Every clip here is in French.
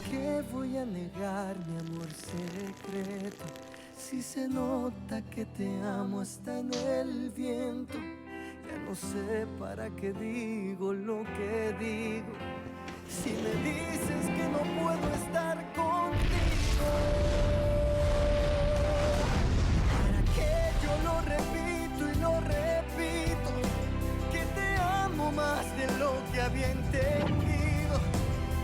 qué voy a negar mi amor secreto? Si se nota que te amo hasta en el viento. Ya no sé para qué digo lo que digo. Si me dices que no puedo estar contigo, ¿para qué yo lo repito y lo repito? Que te amo más de lo que había entendido.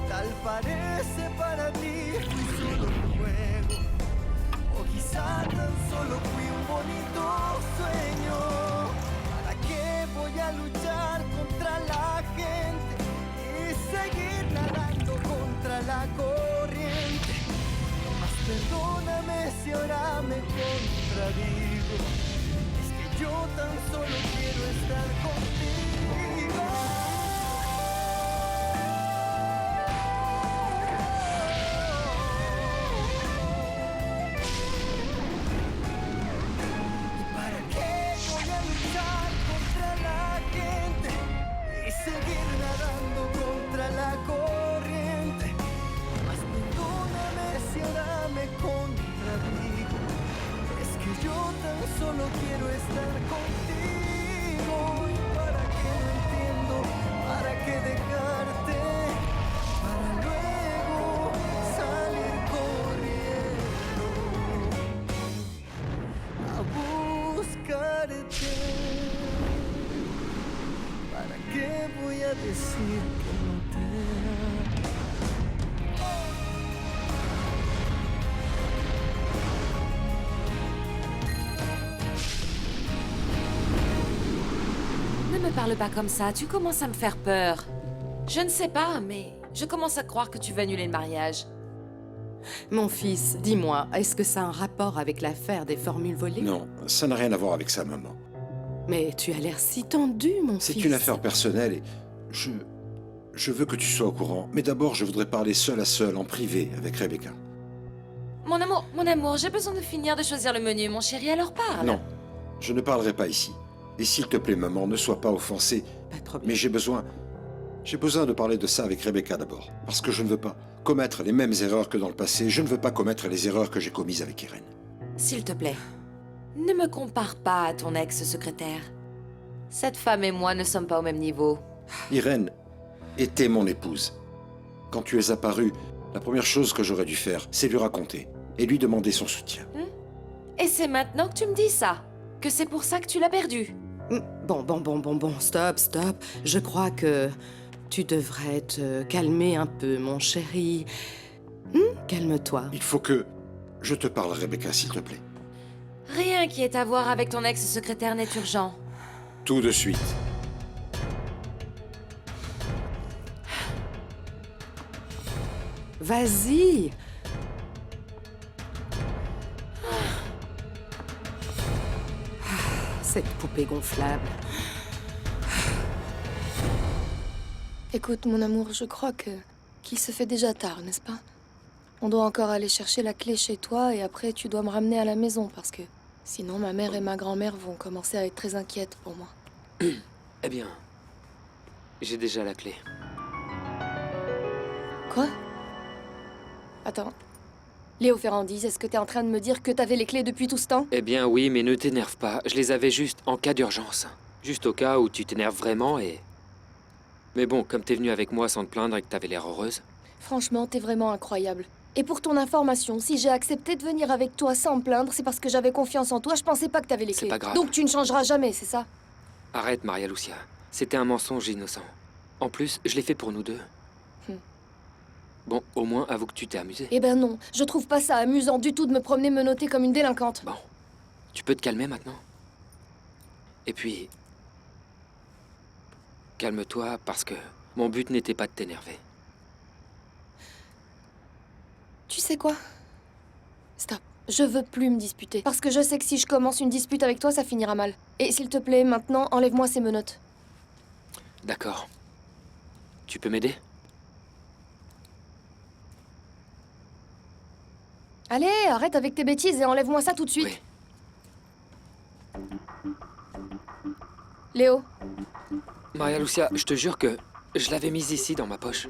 Tal parece para ti fui solo un juego, o quizá tan solo fui un bonito sueño. ¿Para qué voy a luchar contra la gente y seguir nadando contra la corriente? Más perdóname si ahora me contradigo. Es que yo tan solo quiero estar contigo. Seguir nadando contra la corriente. Mas perdóname si ahora me contradigo. Es que yo tan solo quiero estar contigo. ¿Y para qué no entiendo? ¿Para qué dejarte? Para luego salir corriendo a buscarte. ¿Para qué voy a decir que no te amo? Ne me parle pas comme ça, tu commences à me faire peur. Je ne sais pas, mais je commence à croire que tu veux annuler le mariage. Mon fils, dis-moi, est-ce que ça a un rapport avec l'affaire des formules volées? Non, ça n'a rien à voir avec ça, maman. Mais tu as l'air si tendu, mon fils. C'est une affaire personnelle et je veux que tu sois au courant. Mais d'abord, je voudrais parler seul à seul, en privé, avec Rebecca. Mon amour, j'ai besoin de finir de choisir le menu, mon chéri, alors parle. Non, je ne parlerai pas ici. Et s'il te plaît, maman, ne sois pas offensée. Pas de problème. Mais j'ai besoin de parler de ça avec Rebecca d'abord. Parce que je ne veux pas commettre les mêmes erreurs que dans le passé. Je ne veux pas commettre les erreurs que j'ai commises avec Irène. S'il te plaît, ne me compare pas à ton ex-secrétaire. Cette femme et moi ne sommes pas au même niveau. Irène était mon épouse. Quand tu es apparue, la première chose que j'aurais dû faire, c'est lui raconter et lui demander son soutien. Et c'est maintenant que tu me dis ça? Que c'est pour ça que tu l'as perdue? Bon, stop. Je crois que tu devrais te calmer un peu, mon chéri. Calme-toi. Il faut que je te parle, Rebecca, s'il te plaît. Rien qui ait à voir avec ton ex-secrétaire n'est urgent. Tout de suite. Vas-y. Cette poupée gonflable. Écoute, mon amour, je crois qu'il se fait déjà tard, n'est-ce pas? On doit encore aller chercher la clé chez toi et après tu dois me ramener à la maison parce que sinon ma mère et ma grand-mère vont commencer à être très inquiètes pour moi. Eh bien, j'ai déjà la clé. Quoi? Attends. Léo Ferrandis, est-ce que t'es en train de me dire que t'avais les clés depuis tout ce temps? Eh bien oui, mais ne t'énerve pas. Je les avais juste en cas d'urgence. Juste au cas où tu t'énerves vraiment et... Mais bon, comme t'es venue avec moi sans te plaindre et que t'avais l'air heureuse... Franchement, t'es vraiment incroyable. Et pour ton information, si j'ai accepté de venir avec toi sans me plaindre, c'est parce que j'avais confiance en toi, je pensais pas que t'avais les clés. C'est pas grave. Donc tu ne changeras jamais, c'est ça? Arrête, Maria Lucia. C'était un mensonge innocent. En plus, je l'ai fait pour nous deux. Bon, au moins, avoue que tu t'es amusée. Eh ben non, je trouve pas ça amusant du tout de me promener menotté comme une délinquante. Bon, tu peux te calmer maintenant? Et puis... Calme-toi, parce que mon but n'était pas de t'énerver. Tu sais quoi? Stop. Je veux plus me disputer. Parce que je sais que si je commence une dispute avec toi, ça finira mal. Et s'il te plaît, maintenant, enlève-moi ces menottes. D'accord. Tu peux m'aider? Allez, arrête avec tes bêtises et enlève-moi ça tout de suite. Oui. Léo. Maria Lucia, je te jure que je l'avais mise ici dans ma poche.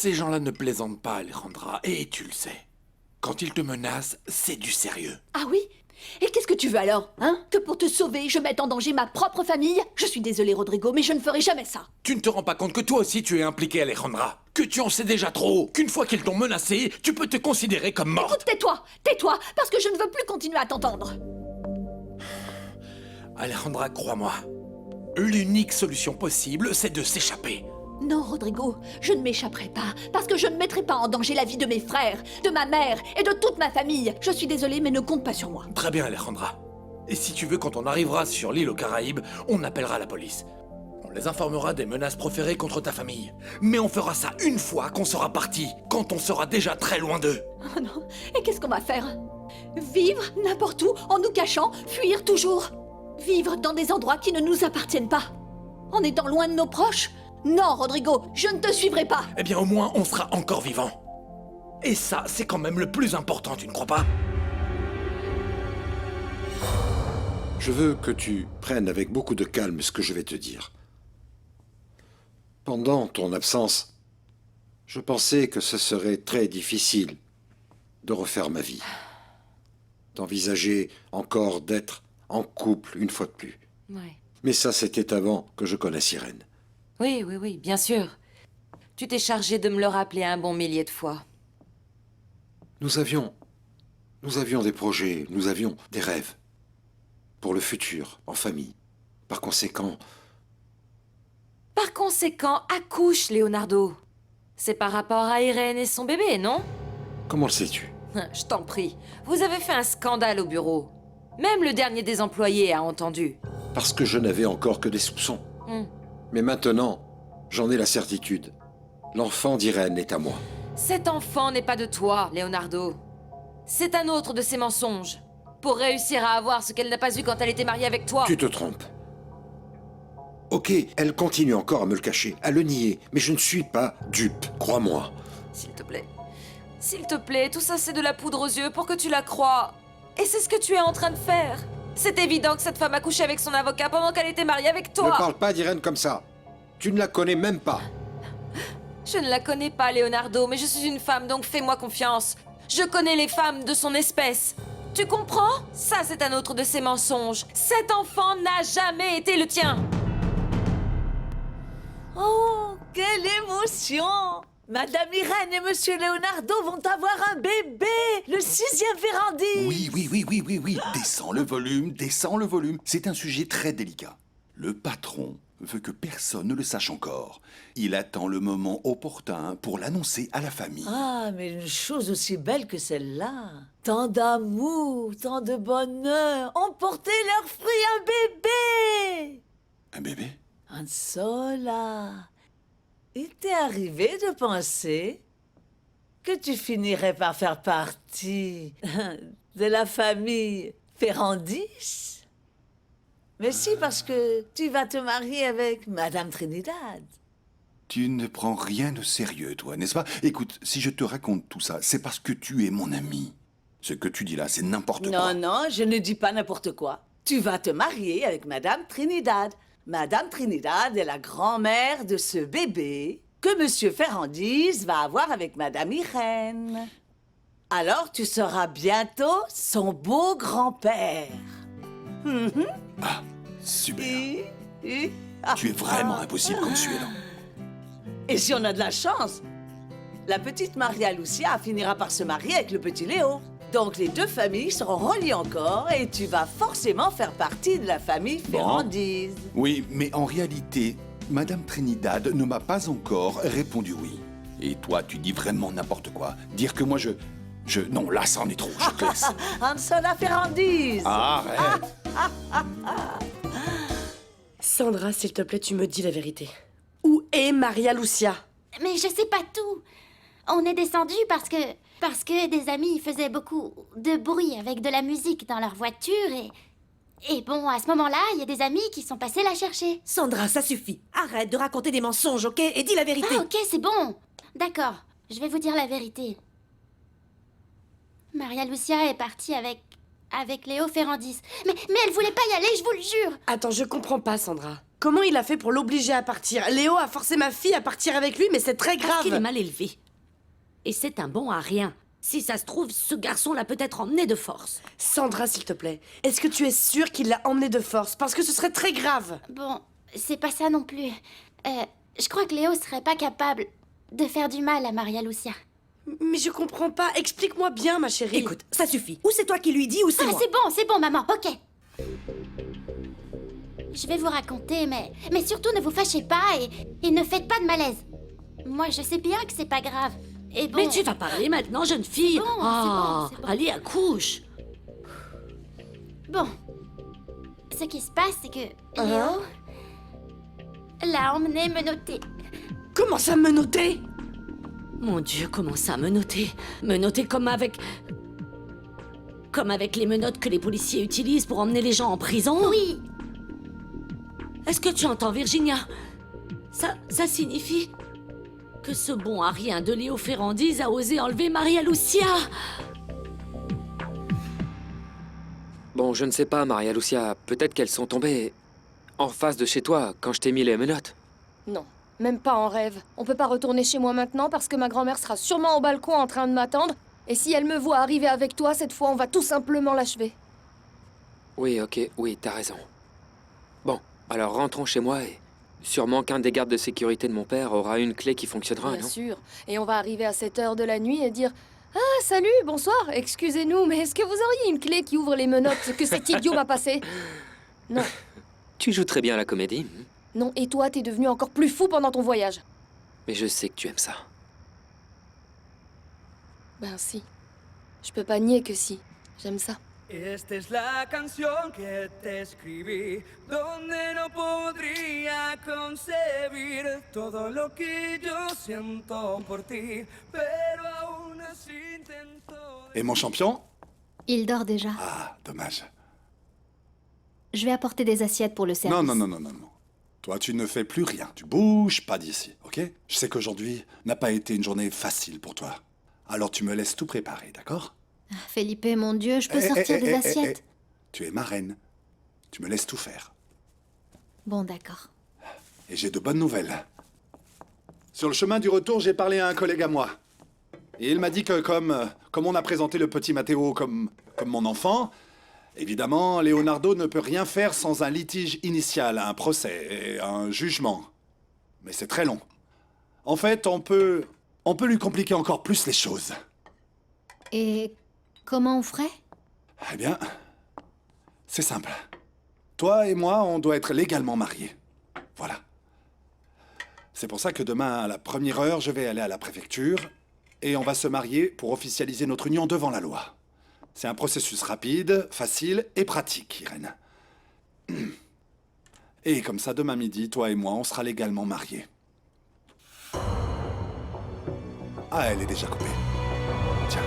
Ces gens-là ne plaisantent pas, Alejandra, et tu le sais. Quand ils te menacent, c'est du sérieux. Ah oui? Et qu'est-ce que tu veux alors, hein? Que pour te sauver, je mette en danger ma propre famille? Je suis désolée, Rodrigo, mais je ne ferai jamais ça. Tu ne te rends pas compte que toi aussi tu es impliqué, Alejandra? Que tu en sais déjà trop? Qu'une fois qu'ils t'ont menacé, tu peux te considérer comme morte? Écoute, tais-toi! Tais-toi, parce que je ne veux plus continuer à t'entendre. Alejandra, crois-moi. L'unique solution possible, c'est de s'échapper. Non, Rodrigo, je ne m'échapperai pas, parce que je ne mettrai pas en danger la vie de mes frères, de ma mère et de toute ma famille. Je suis désolée, mais ne compte pas sur moi. Très bien, Alejandra. Et si tu veux, quand on arrivera sur l'île aux Caraïbes, on appellera la police. On les informera des menaces proférées contre ta famille. Mais on fera ça une fois qu'on sera parti, quand on sera déjà très loin d'eux. Oh non, et qu'est-ce qu'on va faire? Vivre n'importe où, en nous cachant, fuir toujours? Vivre dans des endroits qui ne nous appartiennent pas? En étant loin de nos proches? Non, Rodrigo, je ne te suivrai pas. Eh bien, au moins, on sera encore vivants. Et ça, c'est quand même le plus important, tu ne crois pas? Je veux que tu prennes avec beaucoup de calme ce que je vais te dire. Pendant ton absence, je pensais que ce serait très difficile de refaire ma vie. D'envisager encore d'être en couple une fois de plus. Ouais. Mais ça, c'était avant que je connaisse Irène. Oui, bien sûr. Tu t'es chargé de me le rappeler un bon millier de fois. Nous avions des projets, nous avions des rêves. Pour le futur, en famille. Par conséquent, accouche, Leonardo. C'est par rapport à Irène et son bébé, non? comment le sais-tu? Je t'en prie. Vous avez fait un scandale au bureau. Même le dernier des employés a entendu. Parce que je n'avais encore que des soupçons. Mais maintenant, j'en ai la certitude. L'enfant d'Irène est à moi. Cet enfant n'est pas de toi, Leonardo. C'est un autre de ses mensonges. Pour réussir à avoir ce qu'elle n'a pas eu quand elle était mariée avec toi. Tu te trompes. Ok, elle continue encore à me le cacher, à le nier, mais je ne suis pas dupe, crois-moi. S'il te plaît. S'il te plaît, tout ça c'est de la poudre aux yeux pour que tu la crois. Et c'est ce que tu es en train de faire. C'est évident que cette femme a couché avec son avocat pendant qu'elle était mariée avec toi. Ne parle pas d'Irène comme ça. Tu ne la connais même pas. Je ne la connais pas, Leonardo, mais je suis une femme, donc fais-moi confiance. Je connais les femmes de son espèce. Tu comprends? Ça, c'est un autre de ses mensonges. Cet enfant n'a jamais été le tien. Oh, quelle émotion! Madame Irène et Monsieur Leonardo vont avoir un bébé! Le 6e Ferrandis! Oui. Descends le volume. C'est un sujet très délicat. Le patron veut que personne ne le sache encore. Il attend le moment opportun pour l'annoncer à la famille. Ah, mais une chose aussi belle que celle-là! Tant d'amour, tant de bonheur ont porté leur fruit un bébé! Un bébé? Ansola, il t'est arrivé de penser que tu finirais par faire partie de la famille Ferrandis? Mais si, parce que tu vas te marier avec Madame Trinidad. Tu ne prends rien de sérieux, toi, n'est-ce pas? Écoute, si je te raconte tout ça, c'est parce que tu es mon ami. Ce que tu dis là, c'est n'importe quoi. Non, je ne dis pas n'importe quoi. Tu vas te marier avec Madame Trinidad. Madame Trinidad est la grand-mère de ce bébé que Monsieur Ferrandis va avoir avec Madame Irène. Alors tu seras bientôt son beau grand-père. Ah, super. Tu es vraiment impossible comme suédois. Et si on a de la chance, la petite Maria Lucia finira par se marier avec le petit Léo. Donc les deux familles seront reliées encore et tu vas forcément faire partie de la famille Ferrandis. Oui, mais en réalité, Madame Trinidad ne m'a pas encore répondu oui. Et toi, tu dis vraiment n'importe quoi. Dire que moi Non, là, ça en est trop, je te laisse. Ansola Ferrandis. Arrête. Sandra, s'il te plaît, tu me dis la vérité. Où est Maria Lucia? Mais je sais pas tout. On est descendu parce que des amis faisaient beaucoup de bruit avec de la musique dans leur voiture et bon, à ce moment-là, il y a des amis qui sont passés la chercher. Sandra, ça suffit. Arrête de raconter des mensonges, ok? Et dis la vérité. Ah, ok, c'est bon. D'accord, je vais vous dire la vérité. Maria Lucia est partie avec Léo Ferrandis. Mais elle voulait pas y aller, je vous le jure. Attends, je comprends pas, Sandra. Comment il a fait pour l'obliger à partir? Léo a forcé ma fille à partir avec lui, mais c'est très grave. Parce qu'il est mal élevé. Et c'est un bon à rien. Si ça se trouve, ce garçon l'a peut-être emmené de force. Sandra, s'il te plaît, est-ce que tu es sûre qu'il l'a emmené de force? Parce que ce serait très grave. Bon, c'est pas ça non plus. Je crois que Léo serait pas capable de faire du mal à Maria Lucia. Mais je comprends pas. Explique-moi bien, ma chérie. Écoute, ça suffit. Ou c'est toi qui lui dis, ou c'est moi. C'est bon, maman, ok. Je vais vous raconter, mais surtout ne vous fâchez pas et ne faites pas de malaise. Moi, je sais bien que c'est pas grave. Et bon... Mais tu vas parler maintenant, jeune fille. C'est bon, Ah, c'est bon. allez, accouche. Bon. Ce qui se passe, c'est que Léo l'a emmené menotter. Comment ça, menotter? Mon Dieu, comment ça, menotter? Menotter comme avec... Comme avec les menottes que les policiers utilisent pour emmener les gens en prison? Oui. Est-ce que tu entends, Virginia? Ça signifie que ce bon à rien de Léo Ferrandis a osé enlever Maria Lucia. Bon, je ne sais pas, Maria Lucia. Peut-être qu'elles sont tombées en face de chez toi quand je t'ai mis les menottes. Non, même pas en rêve. On peut pas retourner chez moi maintenant parce que ma grand-mère sera sûrement au balcon en train de m'attendre. Et si elle me voit arriver avec toi, cette fois, on va tout simplement l'achever. Oui, ok, oui, t'as raison. Bon, alors rentrons chez moi et sûrement qu'un des gardes de sécurité de mon père aura une clé qui fonctionnera, Bien non? sûr. Et on va arriver à 7 heures de la nuit et dire « Ah, salut, bonsoir, excusez-nous, mais est-ce que vous auriez une clé qui ouvre les menottes que cet idiot m'a passé ?» Non, Tu joues très bien à la comédie, non, et toi, t'es devenu encore plus fou pendant ton voyage. mais je sais que tu aimes ça. Ben si. Je peux pas nier que si. J'aime ça. Esta es la canción que te escribí, donde no podría concebir todo lo que yo siento por ti, pero aún así intento... Et mon champion? Il dort déjà. Ah, dommage. Je vais apporter des assiettes pour le service. Non. Toi, tu ne fais plus rien. Tu bouges pas d'ici, ok? Je sais qu'aujourd'hui n'a pas été une journée facile pour toi. Alors tu me laisses tout préparer, d'accord? Felipe, mon Dieu, je peux sortir des assiettes. Tu es ma reine. Tu me laisses tout faire. Bon, d'accord. Et j'ai de bonnes nouvelles. Sur le chemin du retour, j'ai parlé à un collègue à moi. Et il m'a dit que comme on a présenté le petit Matteo comme mon enfant, évidemment, Leonardo ne peut rien faire sans un litige initial, un procès et un jugement. Mais c'est très long. En fait, on peut lui compliquer encore plus les choses. Et comment on ferait? Eh bien, c'est simple. Toi et moi, on doit être légalement mariés. Voilà. C'est pour ça que demain, à la première heure, je vais aller à la préfecture et on va se marier pour officialiser notre union devant la loi. C'est un processus rapide, facile et pratique, Irène. Et comme ça, demain midi, toi et moi, on sera légalement mariés. Ah, elle est déjà coupée. Tiens.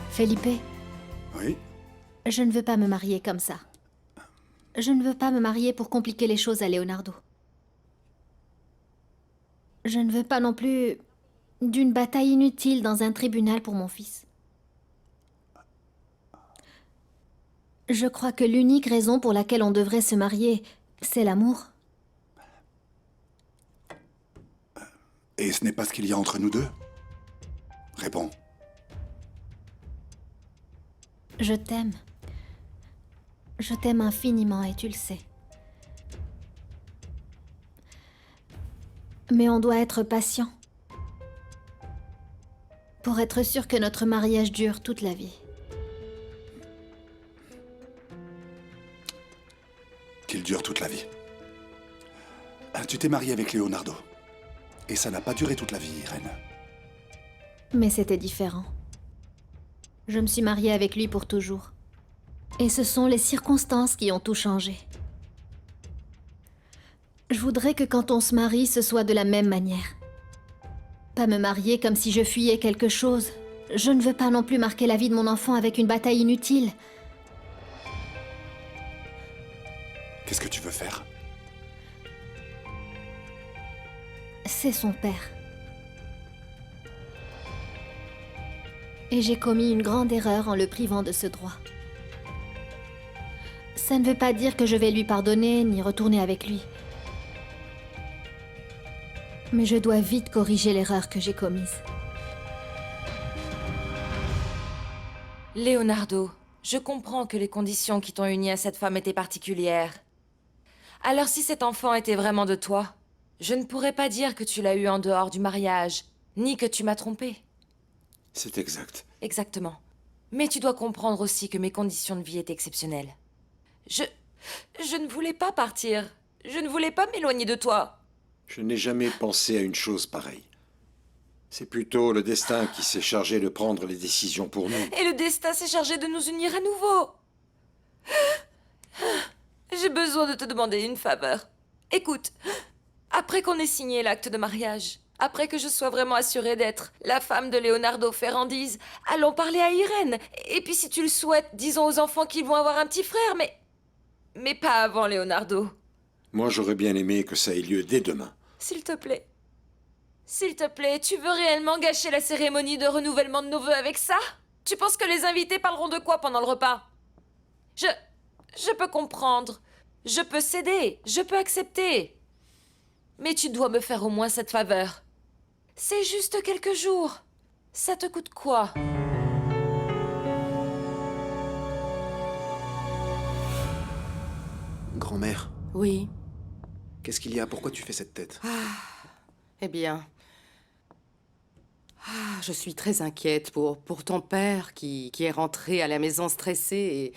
Felipe, Oui? je ne veux pas me marier comme ça. Je ne veux pas me marier pour compliquer les choses à Leonardo. Je ne veux pas non plus d'une bataille inutile dans un tribunal pour mon fils. Je crois que l'unique raison pour laquelle on devrait se marier, c'est l'amour. Et ce n'est pas ce qu'il y a entre nous deux? Réponds. Je t'aime. Je t'aime infiniment et tu le sais. Mais on doit être patient. Pour être sûr que notre mariage dure toute la vie. Qu'il dure toute la vie. Tu t'es marié avec Leonardo. Et ça n'a pas duré toute la vie, Irène. Mais c'était différent. Je me suis mariée avec lui pour toujours. Et ce sont les circonstances qui ont tout changé. Je voudrais que quand on se marie, ce soit de la même manière. Pas me marier comme si je fuyais quelque chose. Je ne veux pas non plus marquer la vie de mon enfant avec une bataille inutile. Qu'est-ce que tu veux faire? C'est son père. Et j'ai commis une grande erreur en le privant de ce droit. Ça ne veut pas dire que je vais lui pardonner ni retourner avec lui. Mais je dois vite corriger l'erreur que j'ai commise. Leonardo, je comprends que les conditions qui t'ont uni à cette femme étaient particulières. Alors si cet enfant était vraiment de toi, je ne pourrais pas dire que tu l'as eu en dehors du mariage, ni que tu m'as trompé. C'est exact. Exactement. Mais tu dois comprendre aussi que mes conditions de vie étaient exceptionnelles. Je ne voulais pas partir. Je ne voulais pas m'éloigner de toi. Je n'ai jamais pensé à une chose pareille. C'est plutôt le destin qui s'est chargé de prendre les décisions pour nous. Et le destin s'est chargé de nous unir à nouveau. J'ai besoin de te demander une faveur. Écoute, après qu'on ait signé l'acte de mariage, après que je sois vraiment assurée d'être la femme de Leonardo Ferrandis, allons parler à Irène. Et puis si tu le souhaites, disons aux enfants qu'ils vont avoir un petit frère, mais pas avant Leonardo. Moi, j'aurais bien aimé que ça ait lieu dès demain. S'il te plaît. S'il te plaît, tu veux réellement gâcher la cérémonie de renouvellement de nos vœux avec ça? Tu penses que les invités parleront de quoi pendant le repas? Je peux comprendre. Je peux céder. Je peux accepter. Mais tu dois me faire au moins cette faveur. C'est juste quelques jours. Ça te coûte quoi? Grand-mère, Oui. qu'est-ce qu'il y a? Pourquoi tu fais cette tête? Eh bien... je suis très inquiète pour ton père qui est rentré à la maison stressé et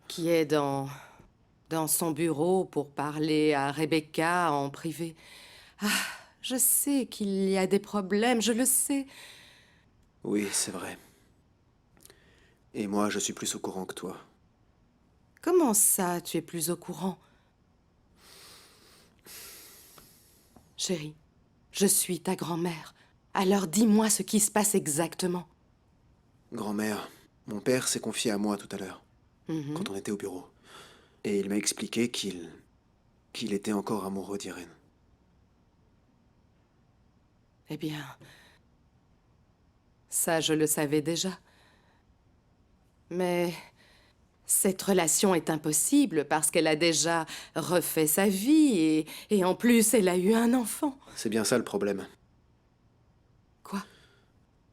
qui est dans son bureau pour parler à Rebecca en privé. Je sais qu'il y a des problèmes, je le sais. Oui, c'est vrai. Et moi, je suis plus au courant que toi. Comment ça, tu es plus au courant? Chérie, je suis ta grand-mère. Alors dis-moi ce qui se passe exactement. Grand-mère, mon père s'est confié à moi tout à l'heure, quand on était au bureau. Et il m'a expliqué qu'il était encore amoureux d'Irène. Eh bien, ça je le savais déjà. Mais cette relation est impossible parce qu'elle a déjà refait sa vie et en plus elle a eu un enfant. C'est bien ça le problème. Quoi?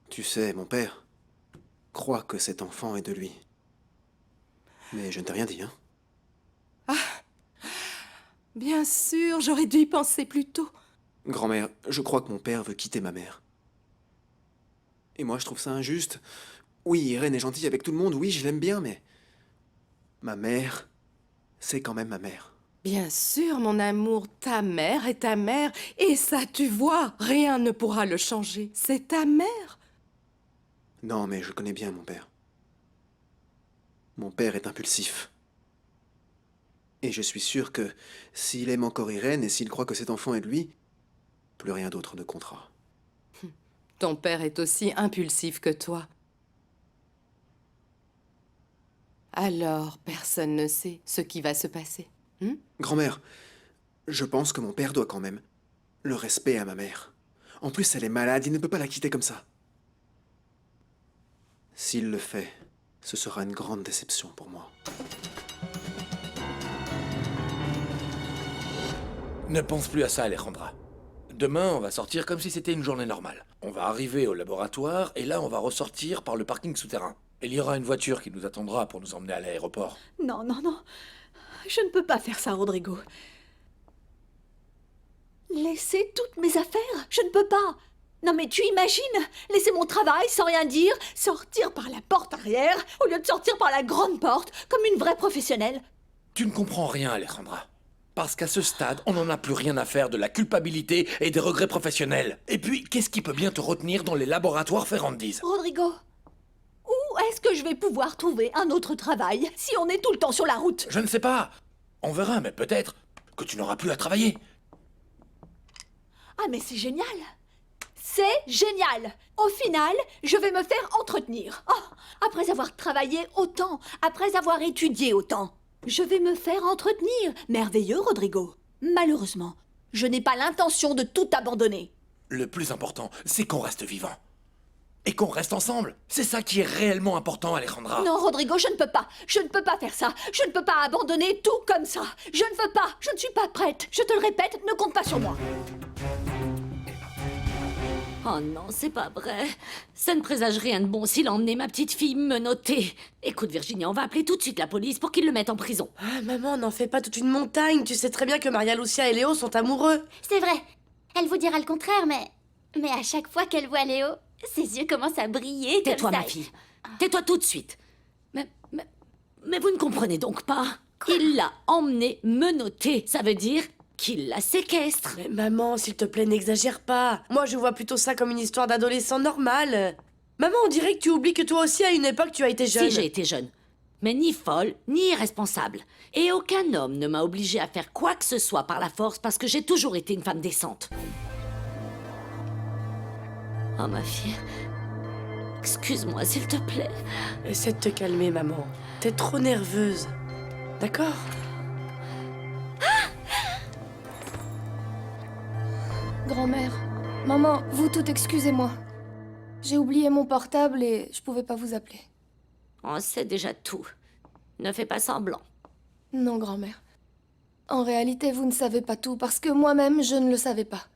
Tu sais, mon père croit que cet enfant est de lui. Mais je ne t'ai rien dit, hein? Bien sûr, j'aurais dû y penser plus tôt. Grand-mère, je crois que mon père veut quitter ma mère. Et moi, je trouve ça injuste. Oui, Irène est gentille avec tout le monde, oui, je l'aime bien, mais... Ma mère, c'est quand même ma mère. Bien sûr, mon amour, ta mère est ta mère. Et ça, tu vois, rien ne pourra le changer. C'est ta mère. Non, mais je connais bien mon père. Mon père est impulsif. Et je suis sûr que s'il aime encore Irène et s'il croit que cet enfant est de lui, plus rien d'autre ne comptera. Ton père est aussi impulsif que toi. Alors, personne ne sait ce qui va se passer. Grand-mère, je pense que mon père doit quand même le respect à ma mère. En plus, elle est malade, il ne peut pas la quitter comme ça. S'il le fait, ce sera une grande déception pour moi. Ne pense plus à ça, Alejandra. Demain, on va sortir comme si c'était une journée normale. On va arriver au laboratoire, et là, on va ressortir par le parking souterrain. Il y aura une voiture qui nous attendra pour nous emmener à l'aéroport. Non, non, non. Je ne peux pas faire ça, Rodrigo. Laisser toutes mes affaires? Je ne peux pas. Non mais tu imagines? Laisser mon travail sans rien dire, sortir par la porte arrière, au lieu de sortir par la grande porte, comme une vraie professionnelle. Tu ne comprends rien, Alejandra. Parce qu'à ce stade, on n'en a plus rien à faire de la culpabilité et des regrets professionnels. Et puis, qu'est-ce qui peut bien te retenir dans les laboratoires Ferrandis? Rodrigo, où est-ce que je vais pouvoir trouver un autre travail si on est tout le temps sur la route? Je ne sais pas. On verra, mais peut-être que tu n'auras plus à travailler. Ah mais c'est génial! C'est génial! Au final, je vais me faire entretenir. Oh, après avoir travaillé autant, après avoir étudié autant, je vais me faire entretenir. Merveilleux, Rodrigo. Malheureusement, je n'ai pas l'intention de tout abandonner. Le plus important, c'est qu'on reste vivant. et qu'on reste ensemble. C'est ça qui est réellement important, Alejandra. Non, Rodrigo, je ne peux pas. Je ne peux pas faire ça. Je ne peux pas abandonner tout comme ça. Je ne veux pas. Je ne suis pas prête. Je te le répète, ne compte pas sur moi. Oh non, c'est pas vrai. Ça ne présage rien de bon s'il emmenait ma petite fille menottée. Écoute, Virginia, on va appeler tout de suite la police pour qu'ils le mettent en prison. Ah, maman, n'en fais pas toute une montagne. Tu sais très bien que Maria Lucia et Léo sont amoureux. C'est vrai. Elle vous dira le contraire, mais à chaque fois qu'elle voit Léo, ses yeux commencent à briller. Tais-toi, comme ça. ma fille. Tais-toi tout de suite. Mais vous ne comprenez donc pas. Il l'a emmenée menottée. Ça veut dire qu'il la séquestre. Mais maman, s'il te plaît, n'exagère pas. Moi, je vois plutôt ça comme une histoire d'adolescent normal. Maman, on dirait que tu oublies que toi aussi, à une époque, tu as été jeune. Si, j'ai été jeune. Mais ni folle, ni irresponsable. Et aucun homme ne m'a obligée à faire quoi que ce soit par la force parce que j'ai toujours été une femme décente. Oh, ma fille. Excuse-moi, s'il te plaît. Essaie de te calmer, maman. T'es trop nerveuse. D'accord? Grand-mère, maman, vous toutes excusez-moi. J'ai oublié mon portable et je pouvais pas vous appeler. On sait déjà tout. Ne fais pas semblant. Non, grand-mère. En réalité, vous ne savez pas tout parce que moi-même, je ne le savais pas.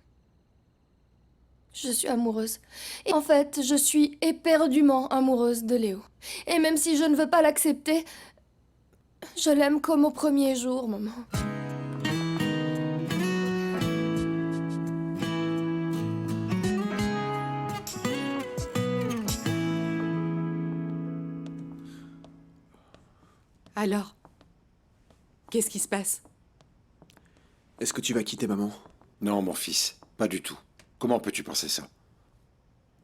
Je suis amoureuse. Et en fait, je suis éperdument amoureuse de Léo. Et même si je ne veux pas l'accepter, je l'aime comme au premier jour, maman. Alors, qu'est-ce qui se passe? Est-ce que tu vas quitter maman? Non, mon fils, pas du tout. Comment peux-tu penser ça?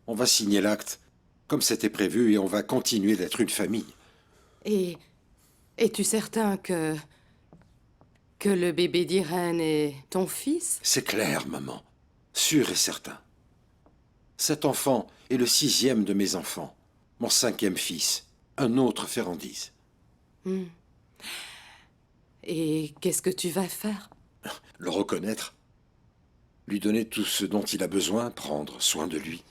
On va signer l'acte, comme c'était prévu, et on va continuer d'être une famille. Et es-tu certain que le bébé d'Irène est ton fils? C'est clair, maman. Sûr et certain. Cet enfant est le 6e de mes enfants. Mon 5e fils. Un autre Ferrandise. Et qu'est-ce que tu vas faire? Le reconnaître. Lui donner tout ce dont il a besoin, prendre soin de lui.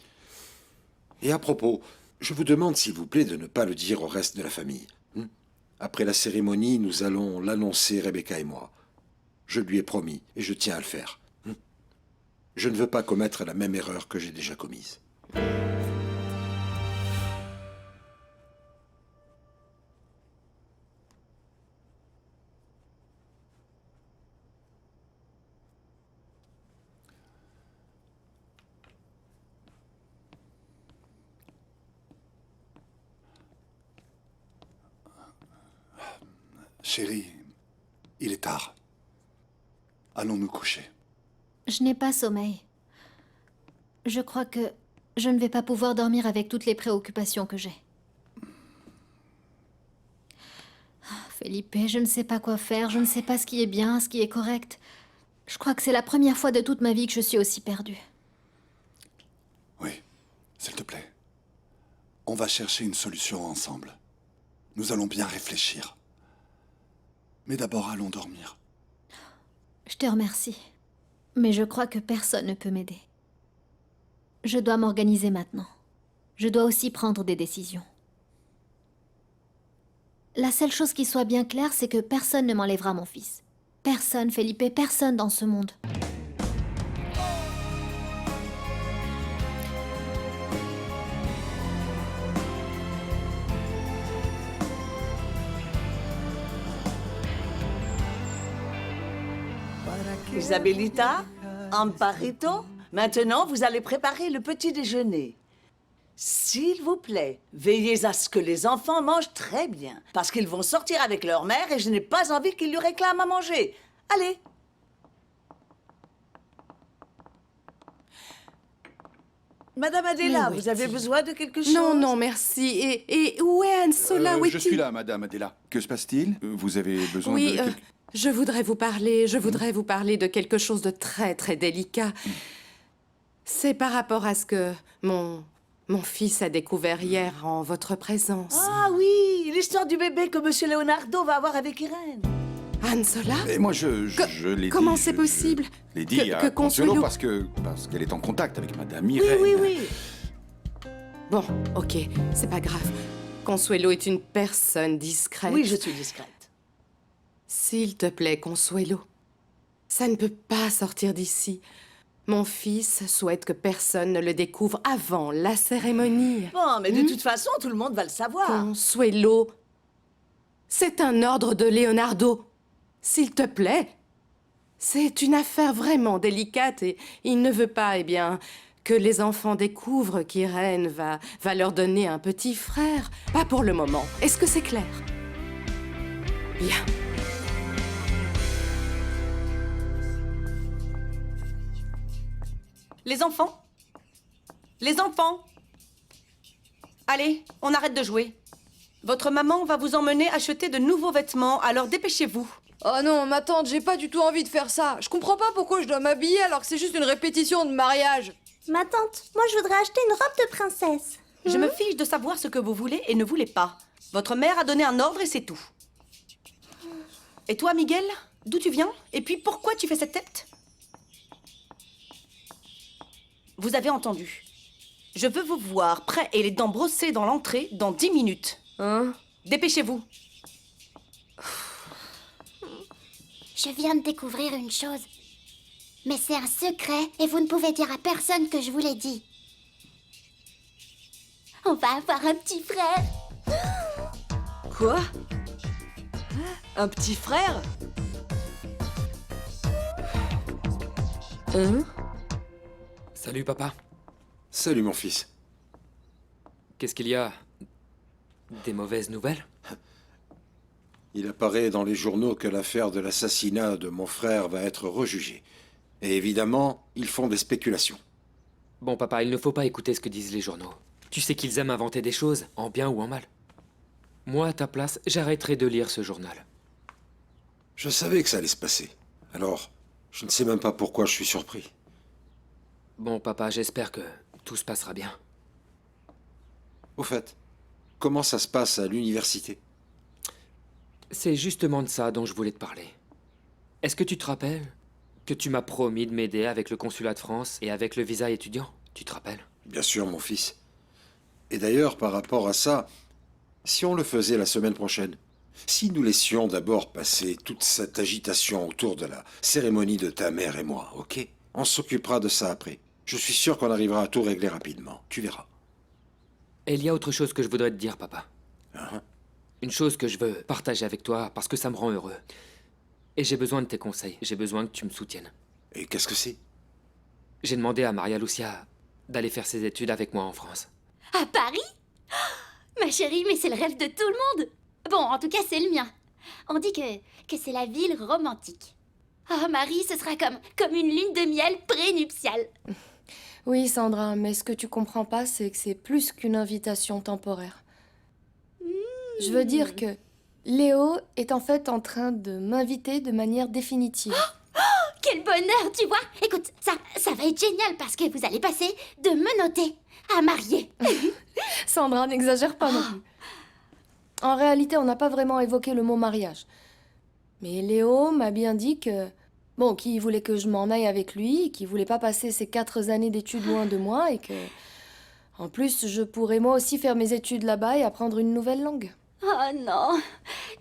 Et à propos, je vous demande s'il vous plaît de ne pas le dire au reste de la famille. Après la cérémonie, nous allons l'annoncer, Rebecca et moi. Je lui ai promis, et je tiens à le faire. Je ne veux pas commettre la même erreur que j'ai déjà commise. Chérie, il est tard. Allons nous coucher. Je n'ai pas sommeil. Je crois que je ne vais pas pouvoir dormir avec toutes les préoccupations que j'ai. Felipe, je ne sais pas quoi faire, je ne sais pas ce qui est bien, ce qui est correct. Je crois que c'est la première fois de toute ma vie que je suis aussi perdue. Oui, s'il te plaît. On va chercher une solution ensemble. Nous allons bien réfléchir. Mais d'abord, allons dormir. Je te remercie. Mais je crois que personne ne peut m'aider. Je dois m'organiser maintenant. Je dois aussi prendre des décisions. La seule chose qui soit bien claire, c'est que personne ne m'enlèvera mon fils. Personne, Felipe, personne dans ce monde. Isabelita, Amparito, maintenant vous allez préparer le petit déjeuner. S'il vous plaît, veillez à ce que les enfants mangent très bien, parce qu'ils vont sortir avec leur mère et je n'ai pas envie qu'ils lui réclament à manger. Allez. Madame Adela, vous avez besoin de quelque chose? Non, non, merci. Et où est Anne-Sola? Je suis là, Madame Adela. Que se passe-t-il? Vous avez besoin Oui, de... je voudrais vous parler de quelque chose de très, très délicat. C'est par rapport à ce que mon fils a découvert hier en votre présence. Ah oui, l'histoire du bébé que Monsieur Leonardo va avoir avec Irène. Anne-Sola? Et moi, je l'ai dit... Comment c'est possible? Je l'ai dit à que Consuelo Consuelo... parce qu'elle est en contact avec Madame Irène. Oui. Bon, ok, c'est pas grave. Consuelo est une personne discrète. Oui, je suis discrète. S'il te plaît, Consuelo, ça ne peut pas sortir d'ici. Mon fils souhaite que personne ne le découvre avant la cérémonie. Bon, mais de toute façon, tout le monde va le savoir. Consuelo, c'est un ordre de Leonardo. S'il te plaît. C'est une affaire vraiment délicate et il ne veut pas, eh bien, que les enfants découvrent qu'Irène va leur donner un petit frère. Pas pour le moment. Est-ce que c'est clair? Bien. Les enfants? Les enfants? Allez, on arrête de jouer. Votre maman va vous emmener acheter de nouveaux vêtements, alors dépêchez-vous. Oh non, ma tante, j'ai pas du tout envie de faire ça. Je comprends pas pourquoi je dois m'habiller alors que c'est juste une répétition de mariage. Ma tante, moi je voudrais acheter une robe de princesse. Je me fiche de savoir ce que vous voulez et ne voulez pas. Votre mère a donné un ordre et c'est tout. Et toi, Miguel, d'où tu viens? Et puis pourquoi tu fais cette tête? Vous avez entendu. Je veux vous voir prêts et les dents brossées dans l'entrée dans 10 minutes. Hein? Dépêchez-vous. Je viens de découvrir une chose. Mais c'est un secret et vous ne pouvez dire à personne que je vous l'ai dit. On va avoir un petit frère. Quoi? Un petit frère? Hein? Salut, papa. Salut, mon fils. Qu'est-ce qu'il y a? Des mauvaises nouvelles? Il apparaît dans les journaux que l'affaire de l'assassinat de mon frère va être rejugée. Et évidemment, ils font des spéculations. Bon, papa, il ne faut pas écouter ce que disent les journaux. Tu sais qu'ils aiment inventer des choses, en bien ou en mal. Moi, à ta place, j'arrêterai de lire ce journal. Je savais que ça allait se passer. Alors, je ne sais même pas pourquoi je suis surpris. Bon, papa, j'espère que tout se passera bien. Au fait, comment ça se passe à l'université? C'est justement de ça dont je voulais te parler. Est-ce que tu te rappelles que tu m'as promis de m'aider avec le consulat de France et avec le visa étudiant? Tu te rappelles? Bien sûr, mon fils. Et d'ailleurs, par rapport à ça, si on le faisait la semaine prochaine, si nous laissions d'abord passer toute cette agitation autour de la cérémonie de ta mère et moi, ok? On s'occupera de ça après. Je suis sûr qu'on arrivera à tout régler rapidement. Tu verras. Et il y a autre chose que je voudrais te dire, papa. Hein? Une chose que je veux partager avec toi parce que ça me rend heureux. Et j'ai besoin de tes conseils. J'ai besoin que tu me soutiennes. Et qu'est-ce que c'est? J'ai demandé à Maria Lucia d'aller faire ses études avec moi en France. À Paris? Oh, ma chérie, mais c'est le rêve de tout le monde. Bon, en tout cas, c'est le mien. On dit que c'est la ville romantique. Oh, Marie, ce sera comme une lune de miel prénuptiale. Oui, Sandra, mais ce que tu comprends pas, c'est que c'est plus qu'une invitation temporaire. Je veux dire que Léo est en fait en train de m'inviter de manière définitive. Oh, quel bonheur, tu vois. Écoute, ça va être génial parce que vous allez passer de menotter à marier. Sandra, n'exagère pas non plus. En réalité, on n'a pas vraiment évoqué le mot mariage. Mais Léo m'a bien dit que... Bon, qu'il voulait que je m'en aille avec lui, qu'il voulait pas passer ces 4 années d'études loin de moi et que... En plus, je pourrais moi aussi faire mes études là-bas et apprendre une nouvelle langue. Oh non,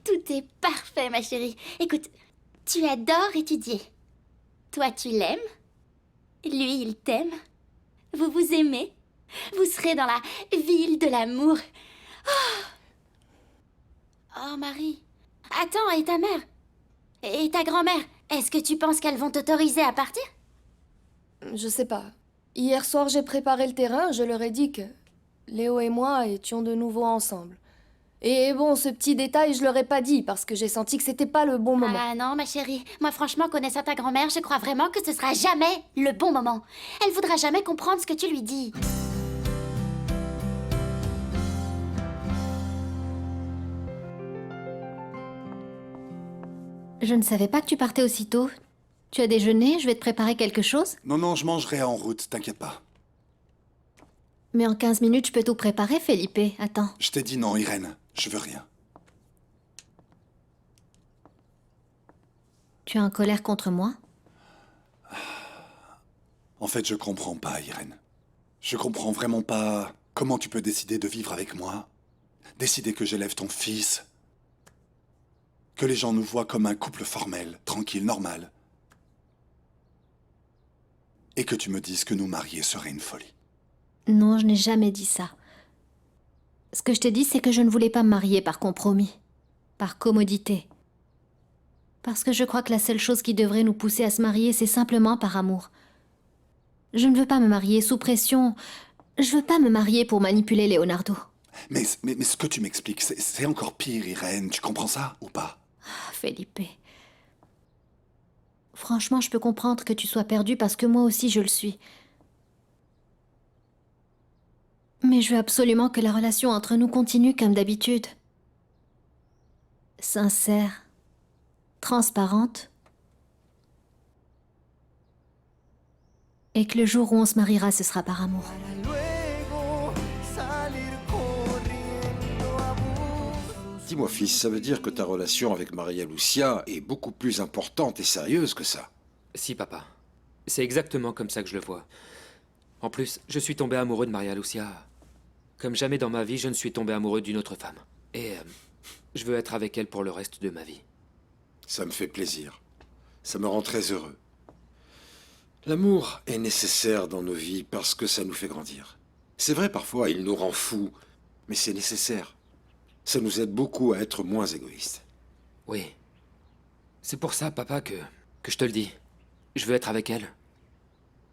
tout est parfait, ma chérie. Écoute, tu adores étudier. Toi, tu l'aimes. Lui, il t'aime. Vous vous aimez. Vous serez dans la ville de l'amour. Oh, Marie. Attends, et ta mère? Et ta grand-mère? Est-ce que tu penses qu'elles vont t'autoriser à partir? Je sais pas. Hier soir, j'ai préparé le terrain. Je leur ai dit que Léo et moi étions de nouveau ensemble. Et bon, ce petit détail, je leur ai pas dit parce que j'ai senti que c'était pas le bon moment. Ah non, ma chérie. Moi, franchement, connaissant ta grand-mère, je crois vraiment que ce sera jamais le bon moment. Elle voudra jamais comprendre ce que tu lui dis. Je ne savais pas que tu partais aussitôt. Tu as déjeuné? Je vais te préparer quelque chose? Non, non, je mangerai en route, t'inquiète pas. Mais en 15 minutes, je peux tout préparer, Felipe. Attends. Je t'ai dit non, Irène. Je veux rien. Tu es en colère contre moi? En fait, je comprends pas, Irène. Je comprends vraiment pas Comment tu peux décider de vivre avec moi? Décider que j'élève ton fils? Que les gens nous voient comme un couple formel, tranquille, normal? Et que tu me dises que nous marier serait une folie? Non, je n'ai jamais dit ça. Ce que je t'ai dit, c'est que je ne voulais pas me marier par compromis, par commodité. Parce que je crois que la seule chose qui devrait nous pousser à se marier, c'est simplement par amour. Je ne veux pas me marier sous pression. Je veux pas me marier pour manipuler Leonardo. Mais ce que tu m'expliques, c'est encore pire, Irène. Tu comprends ça ou pas? Ah, Felipe. Franchement, je peux comprendre que tu sois perdu parce que moi aussi je le suis. Mais je veux absolument que la relation entre nous continue comme d'habitude. Sincère, transparente. Et que le jour où on se mariera, ce sera par amour. Dis-moi, fils, ça veut dire que ta relation avec Maria Lucia est beaucoup plus importante et sérieuse que ça? Si, papa. C'est exactement comme ça que je le vois. En plus, je suis tombé amoureux de Maria Lucia. Comme jamais dans ma vie, je ne suis tombé amoureux d'une autre femme. Et je veux être avec elle pour le reste de ma vie. Ça me fait plaisir. Ça me rend très heureux. L'amour est nécessaire dans nos vies parce que ça nous fait grandir. C'est vrai, parfois, il nous rend fous, mais c'est nécessaire. Ça nous aide beaucoup à être moins égoïstes. Oui. C'est pour ça, papa, que je te le dis. Je veux être avec elle.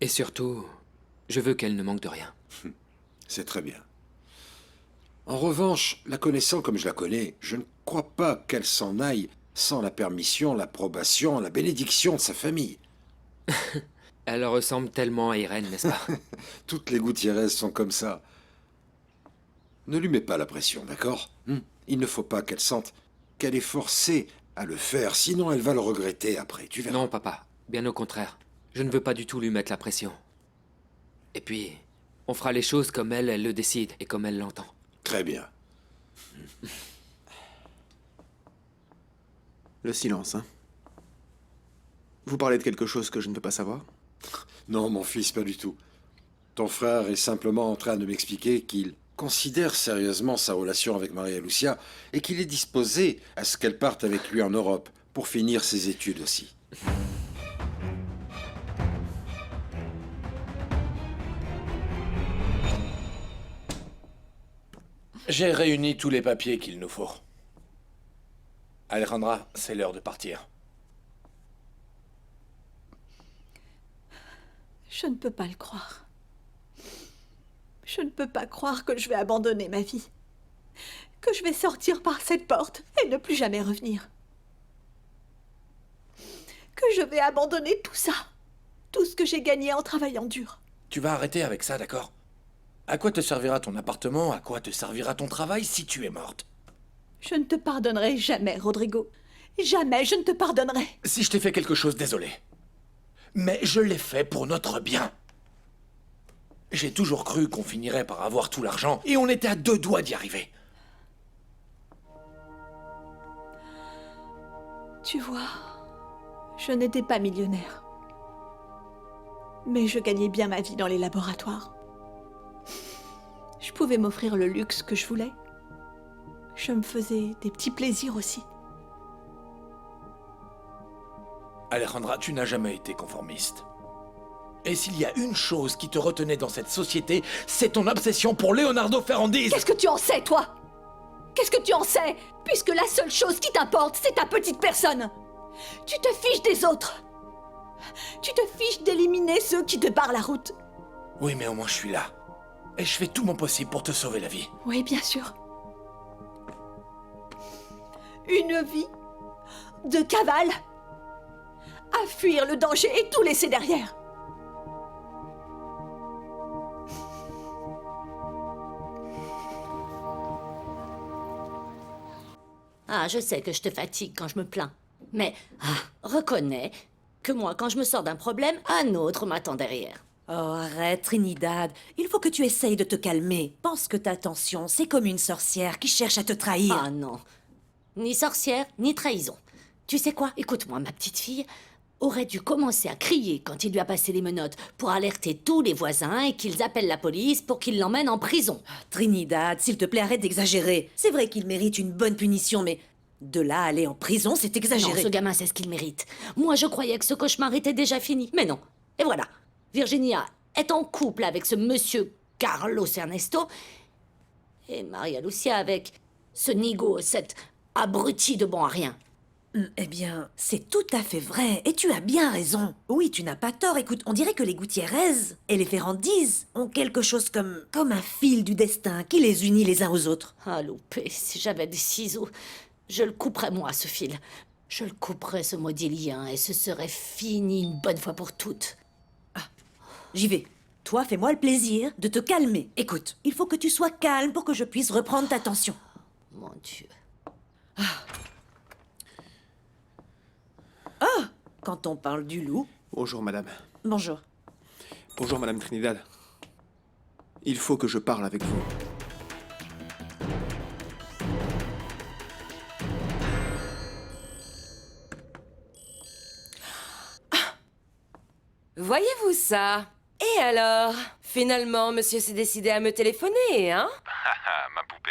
Et surtout, je veux qu'elle ne manque de rien. C'est très bien. En revanche, la connaissant comme je la connais, je ne crois pas qu'elle s'en aille sans la permission, l'approbation, la bénédiction de sa famille. Elle ressemble tellement à Irène, n'est-ce pas? Toutes les Gutiérrez sont comme ça. Ne lui mets pas la pression, d'accord? Il ne faut pas qu'elle sente qu'elle est forcée à le faire, sinon elle va le regretter après, tu verras. Non, papa. Bien au contraire. Je ne veux pas du tout lui mettre la pression. Et puis, on fera les choses comme elle le décide et comme elle l'entend. Très bien. Le silence, hein. Vous parlez de quelque chose que je ne peux pas savoir? Non, mon fils, pas du tout. Ton frère est simplement en train de m'expliquer qu'il considère sérieusement sa relation avec Maria Lucia et qu'il est disposé à ce qu'elle parte avec lui en Europe pour finir ses études aussi. J'ai réuni tous les papiers qu'il nous faut. Alejandra, c'est l'heure de partir. Je ne peux pas le croire. Je ne peux pas croire que je vais abandonner ma vie. Que je vais sortir par cette porte et ne plus jamais revenir. Que je vais abandonner tout ça. Tout ce que j'ai gagné en travaillant dur. Tu vas arrêter avec ça, d'accord? À quoi te servira ton appartement? À quoi te servira ton travail si tu es morte? Je ne te pardonnerai jamais, Rodrigo. Jamais je ne te pardonnerai. Si je t'ai fait quelque chose, désolé. Mais je l'ai fait pour notre bien. J'ai toujours cru qu'on finirait par avoir tout l'argent et on était à 2 doigts d'y arriver. Tu vois, je n'étais pas millionnaire. Mais je gagnais bien ma vie dans les laboratoires. Je pouvais m'offrir le luxe que je voulais. Je me faisais des petits plaisirs aussi. Alejandra, tu n'as jamais été conformiste. Et s'il y a une chose qui te retenait dans cette société, c'est ton obsession pour Leonardo Ferrandis. Qu'est-ce que tu en sais, toi? Qu'est-ce que tu en sais? Puisque la seule chose qui t'importe, c'est ta petite personne. Tu te fiches des autres. Tu te fiches d'éliminer ceux qui te barrent la route. Oui, mais au moins je suis là. Et je fais tout mon possible pour te sauver la vie. Oui, bien sûr. Une vie de cavale à fuir le danger et tout laisser derrière. Ah, je sais que je te fatigue quand je me plains. Mais reconnais que moi, quand je me sors d'un problème, un autre m'attend derrière. Oh, arrête, Trinidad. Il faut que tu essayes de te calmer. Pense que ta tension, c'est comme une sorcière qui cherche à te trahir. Ah non. Ni sorcière, ni trahison. Tu sais quoi? Écoute-moi, ma petite fille. aurait dû commencer à crier quand il lui a passé les menottes pour alerter tous les voisins et qu'ils appellent la police pour qu'ils l'emmènent en prison. Trinidad, s'il te plaît, arrête d'exagérer. C'est vrai qu'il mérite une bonne punition, mais de là à aller en prison, c'est exagéré. Non, ce gamin sait ce qu'il mérite. Moi, je croyais que ce cauchemar était déjà fini, mais non. Et voilà, Virginia est en couple avec ce monsieur Carlos Ernesto et Maria Lucia avec ce nigo, cet abruti de bon à rien. Eh bien, c'est tout à fait vrai, et tu as bien raison. Oui, tu n'as pas tort. Écoute, on dirait que les Gutiérrez et les Ferrandis ont quelque chose comme un fil du destin qui les unit les uns aux autres. Ah, loupé, si j'avais des ciseaux, je le couperais moi, ce fil. Je le couperais, ce maudit lien, et ce serait fini une bonne fois pour toutes. Ah, j'y vais. Toi, fais-moi le plaisir de te calmer. Écoute, il faut que tu sois calme pour que je puisse reprendre ta tension. Mon Dieu. Ah, quand on parle du loup... Bonjour, madame. Bonjour. Bonjour, madame Trinidad. Il faut que je parle avec vous. Voyez-vous ça? Et alors? Finalement, monsieur s'est décidé à me téléphoner, hein? Ma poupée.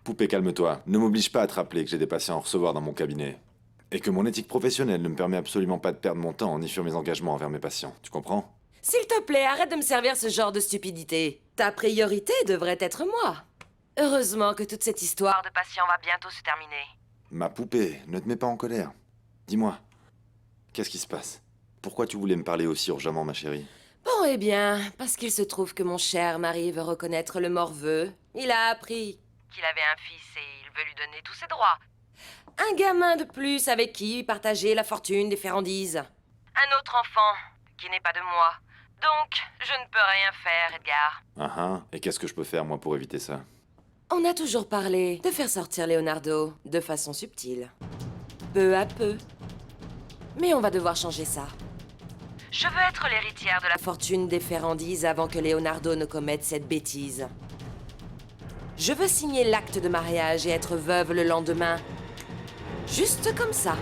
Poupée, calme-toi. Ne m'oblige pas à te rappeler que j'ai des patients à recevoir dans mon cabinet. Et que mon éthique professionnelle ne me permet absolument pas de perdre mon temps ni fuir mes engagements envers mes patients. Tu comprends? S'il te plaît, arrête de me servir ce genre de stupidité. Ta priorité devrait être moi. Heureusement que toute cette histoire de patient va bientôt se terminer. Ma poupée, ne te mets pas en colère. Dis-moi, qu'est-ce qui se passe? Pourquoi tu voulais me parler aussi urgemment, ma chérie? Bon, eh bien, parce qu'il se trouve que mon cher mari veut reconnaître le morveux. Il a appris qu'il avait un fils et il veut lui donner tous ses droits. Un gamin de plus avec qui partager la fortune des Ferrandises. Un autre enfant qui n'est pas de moi. Donc, je ne peux rien faire, Edgar. Et qu'est-ce que je peux faire, moi, pour éviter ça? On a toujours parlé de faire sortir Leonardo de façon subtile. Peu à peu. Mais on va devoir changer ça. Je veux être l'héritière de la fortune des Ferrandises avant que Leonardo ne commette cette bêtise. Je veux signer l'acte de mariage et être veuve le lendemain. Juste comme ça.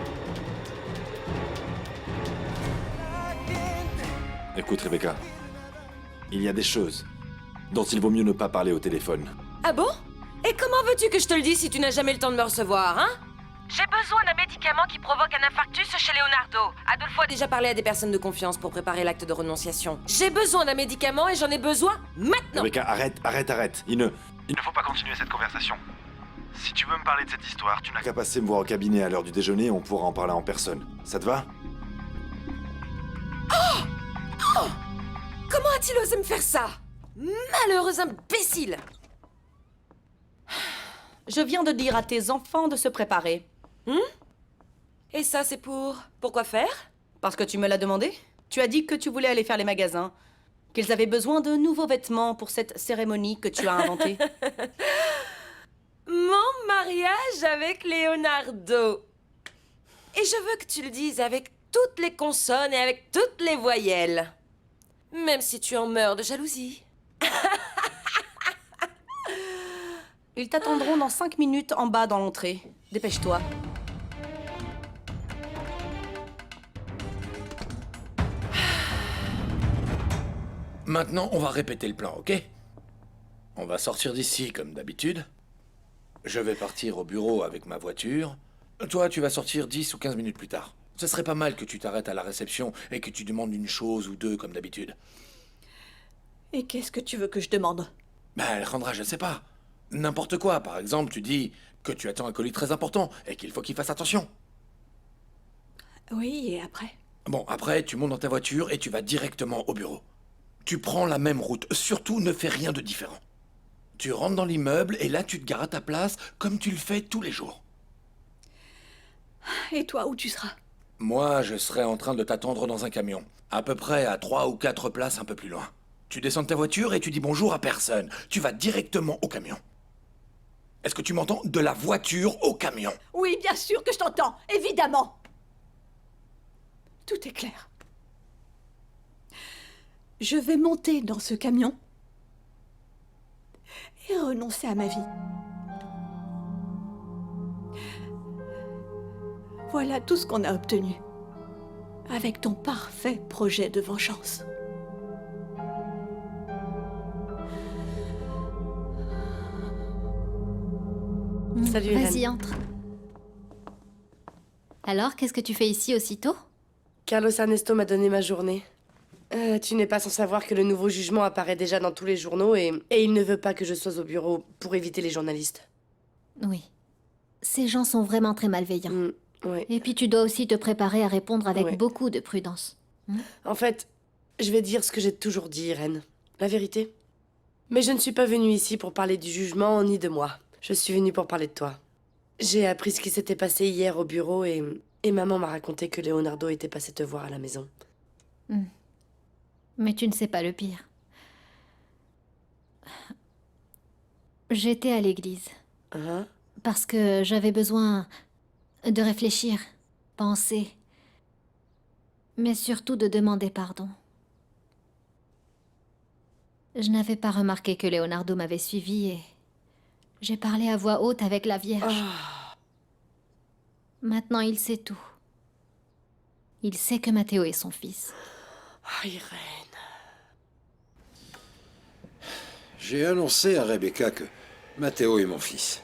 Écoute, Rebecca, il y a des choses dont il vaut mieux ne pas parler au téléphone. Ah bon? Et comment veux-tu que je te le dise si tu n'as jamais le temps de me recevoir, hein? J'ai besoin d'un médicament qui provoque un infarctus chez Leonardo. Adolfo a déjà parlé à des personnes de confiance pour préparer l'acte de renonciation. J'ai besoin d'un médicament et j'en ai besoin maintenant. Rebecca, arrête. Il ne faut pas continuer cette conversation. Si tu veux me parler de cette histoire, tu n'as qu'à passer me voir au cabinet à l'heure du déjeuner et on pourra en parler en personne. Ça te va? Oh! Comment a-t-il osé me faire ça? Malheureux imbécile! Je viens de dire à tes enfants de se préparer. Et ça, c'est pourquoi faire? Parce que tu me l'as demandé. Tu as dit que tu voulais aller faire les magasins. Qu'ils avaient besoin de nouveaux vêtements pour cette cérémonie que tu as inventée. Mon mariage avec Leonardo. Et je veux que tu le dises avec toutes les consonnes et avec toutes les voyelles. Même si tu en meurs de jalousie. Ils t'attendront dans 5 minutes en bas dans l'entrée. Dépêche-toi. Maintenant, on va répéter le plan, ok? On va sortir d'ici comme d'habitude. Je vais partir au bureau avec ma voiture. Toi, tu vas sortir 10 ou 15 minutes plus tard. Ce serait pas mal que tu t'arrêtes à la réception et que tu demandes une chose ou deux comme d'habitude. Et qu'est-ce que tu veux que je demande? Ben, Alejandra, je sais pas. N'importe quoi. Par exemple, tu dis que tu attends un colis très important et qu'il faut qu'il fasse attention. Oui, et après? Bon, après, tu montes dans ta voiture et tu vas directement au bureau. Tu prends la même route. Surtout, ne fais rien de différent. Tu rentres dans l'immeuble et là, tu te gares à ta place comme tu le fais tous les jours. Et toi, où tu seras? Moi, je serai en train de t'attendre dans un camion. À peu près à 3 ou 4 places un peu plus loin. Tu descends de ta voiture et tu dis bonjour à personne. Tu vas directement au camion. Est-ce que tu m'entends? De la voiture au camion. Oui, bien sûr que je t'entends, évidemment. Tout est clair. Je vais monter dans ce camion et renoncer à ma vie. Voilà tout ce qu'on a obtenu. avec ton parfait projet de vengeance. Salut, Irène. Vas-y, entre. Alors, qu'est-ce que tu fais ici aussitôt? Carlos Ernesto m'a donné ma journée. Tu n'es pas sans savoir que le nouveau jugement apparaît déjà dans tous les journaux et il ne veut pas que je sois au bureau pour éviter les journalistes. Oui. Ces gens sont vraiment très malveillants. Oui. Et puis tu dois aussi te préparer à répondre avec Ouais. beaucoup de prudence. En fait, je vais dire ce que j'ai toujours dit, Irène. La vérité. Mais je ne suis pas venue ici pour parler du jugement ni de moi. Je suis venue pour parler de toi. J'ai appris ce qui s'était passé hier au bureau et maman m'a raconté que Leonardo était passé te voir à la maison. Mais tu ne sais pas le pire. J'étais à l'église. Parce que j'avais besoin de réfléchir, penser, mais surtout de demander pardon. Je n'avais pas remarqué que Leonardo m'avait suivi et j'ai parlé à voix haute avec la Vierge. Maintenant, il sait tout. Il sait que Matteo est son fils. Irène. J'ai annoncé à Rebecca que Matteo est mon fils.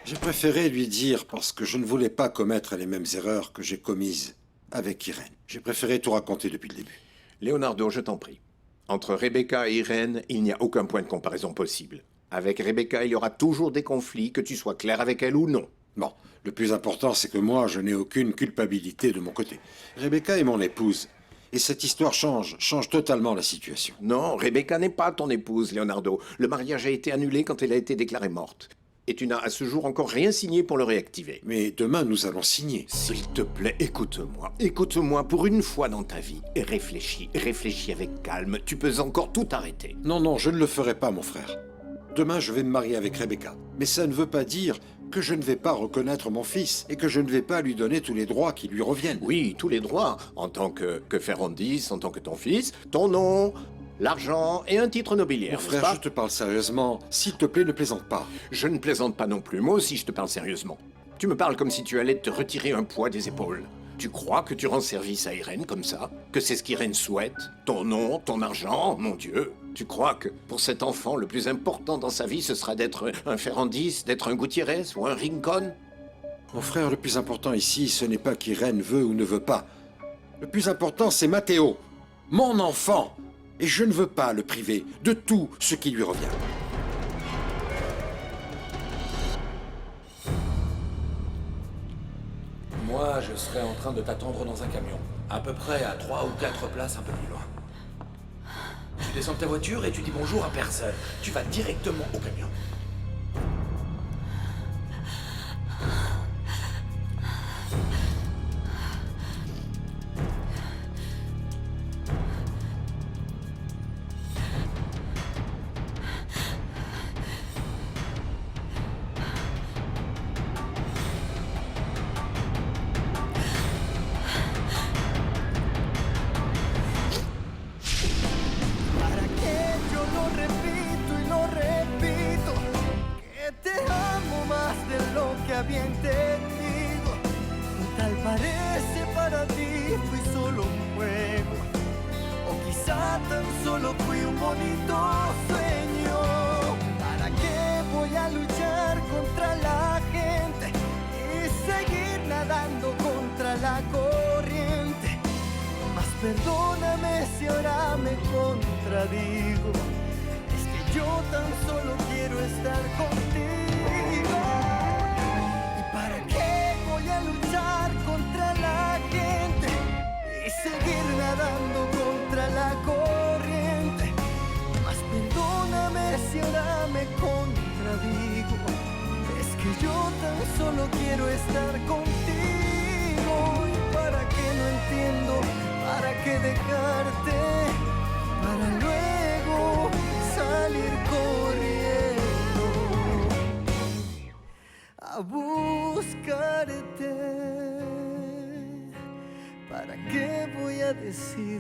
J'ai préféré lui dire parce que je ne voulais pas commettre les mêmes erreurs que j'ai commises avec Irène. J'ai préféré tout raconter depuis le début. Leonardo, je t'en prie. Entre Rebecca et Irène, il n'y a aucun point de comparaison possible. Avec Rebecca, il y aura toujours des conflits, que tu sois clair avec elle ou non. Bon, le plus important, c'est que moi, je n'ai aucune culpabilité de mon côté. Rebecca est mon épouse. Et cette histoire change totalement la situation. Non, Rebecca n'est pas ton épouse, Leonardo. Le mariage a été annulé quand elle a été déclarée morte. Et tu n'as à ce jour encore rien signé pour le réactiver. Mais demain, nous allons signer. S'il te plaît, écoute-moi. Écoute-moi pour une fois dans ta vie. Et réfléchis avec calme. Tu peux encore tout arrêter. Non, je ne le ferai pas, mon frère. Demain, je vais me marier avec Rebecca. Mais ça ne veut pas dire que je ne vais pas reconnaître mon fils et que je ne vais pas lui donner tous les droits qui lui reviennent. Oui, tous les droits. En tant que Ferrandis, en tant que ton fils, ton nom, l'argent et un titre nobiliaire. Mon frère, je te parle sérieusement. S'il te plaît, ne plaisante pas. Je ne plaisante pas non plus. Moi aussi, je te parle sérieusement. Tu me parles comme si tu allais te retirer un poids des épaules. Tu crois que tu rends service à Irène comme ça? Que c'est ce qu'Irène souhaite? Ton nom, ton argent, mon Dieu. Tu crois que pour cet enfant, le plus important dans sa vie, ce sera d'être un Ferrandis, d'être un Gutiérrez ou un Rincon? Mon frère, le plus important ici, ce n'est pas qu'Irène veut ou ne veut pas. Le plus important, c'est Matteo, mon enfant. Et je ne veux pas le priver de tout ce qui lui revient. Moi, je serai en train de t'attendre dans un camion. À peu près à 3 ou 4 places un peu plus loin. Tu descends de ta voiture et tu dis bonjour à personne. Tu vas directement au camion. ¿Para qué yo lo repito y lo repito? Que te amo más de lo que había entendido. Tal parece para ti fui solo un juego. O quizá tan solo fui un bonito sueño. ¿Para qué voy a luchar contra la gente y seguir nadando contra la corriente? Mas perdóname si ahora me contradigo. Es que yo tan solo quiero estar contigo. ¿Y para qué voy a luchar contra la gente y seguir nadando contra la corriente? Mas perdóname si ahora me contradigo. Es que yo tan solo quiero estar contigo. ¿Y para qué no entiendo? ¿Para qué dejarte? Para luego salir corriendo a buscarte. ¿Para qué voy a decir